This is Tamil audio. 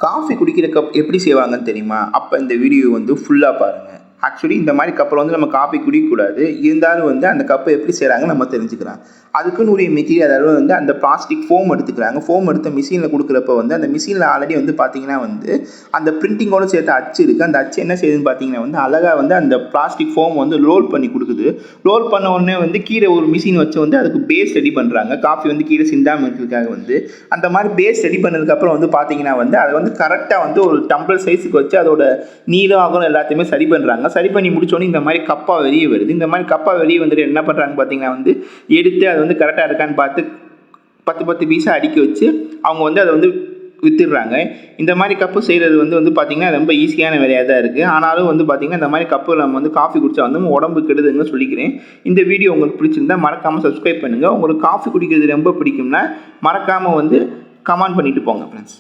காஃபி குடிக்கிற கப் எப்படி செய்வாங்கன்னு தெரியுமா? அப்போ இந்த வீடியோ வந்து ஃபுல்லாக பாருங்கள். ஆக்சுவலி இந்த மாதிரி கப்பில் வந்து நம்ம காஃபி குடிக்கக்கூடாது. இருந்தாலும் வந்து அந்த கப்பை எப்படி செய்கிறாங்கன்னு நம்ம தெரிஞ்சுக்கலாம். அதுக்குன்னு உரிய மெட்டீரியல், அதாவது வந்து அந்த பிளாஸ்டிக் ஃபோம் எடுத்துக்கிறாங்க. ஃபோம் எடுத்து மிஷினில் கொடுக்குறப்ப வந்து அந்த மிஷினில் ஆல்ரெடி வந்து பார்த்தீங்கன்னா வந்து அந்த பிரிண்டிங்கோடு சேர்த்து அச்சு இருக்குது. அந்த அச்சு என்ன செய்யுதுன்னு பார்த்தீங்கன்னா வந்து அழகாக வந்து அந்த பிளாஸ்டிக் ஃபோம் வந்து ரோல் பண்ணி கொடுக்குது. ரோல் பண்ண உடனே வந்து கீழே ஒரு மிஷின் வச்சு வந்து அதுக்கு பேஸ் ரெடி பண்ணுறாங்க. காஃபி வந்து கீழே சிந்தாமல் இருக்கிறதுக்காக வந்து அந்த மாதிரி பேஸ் ரெடி பண்ணதுக்கப்புறம் வந்து பார்த்தீங்கன்னா வந்து அதை வந்து கரெக்டாக வந்து ஒரு டம்ளர் சைஸுக்கு வச்சு அதோட நீளம் அகலம் எல்லாத்தையுமே சரி பண்ணுறாங்க. சரி பண்ணி முடிச்சோடனே இந்த மாதிரி கப்பா வெளியே வருது. இந்த மாதிரி கப்பா வெளியே வந்துட்டு என்ன பண்ணுறாங்க பார்த்தீங்கன்னா வந்து எடுத்து அது வந்து கரெக்டாக இருக்கான்னு பார்த்து 10 பீஸாக அடுக்கி வச்சு அவங்க வந்து அதை வந்து வித்துடுறாங்க. இந்த மாதிரி கப்பு செய்கிறது வந்து பார்த்திங்கன்னா ரொம்ப ஈஸியான வேலையாக தான் இருக்குது. ஆனாலும் வந்து பார்த்திங்கன்னா இந்த மாதிரி கப்பு நம்ம வந்து காஃபி குடித்தா வந்து உடம்பு கெடுதுன்னு சொல்லிக்கிறேன். இந்த வீடியோ உங்களுக்கு பிடிச்சிருந்தா மறக்காமல் சப்ஸ்கிரைப் பண்ணுங்கள். உங்களுக்கு காஃபி குடிக்கிறது ரொம்ப பிடிக்கும்னா மறக்காமல் வந்து கமெண்ட் பண்ணிவிட்டு போங்க ஃப்ரெண்ட்ஸ்.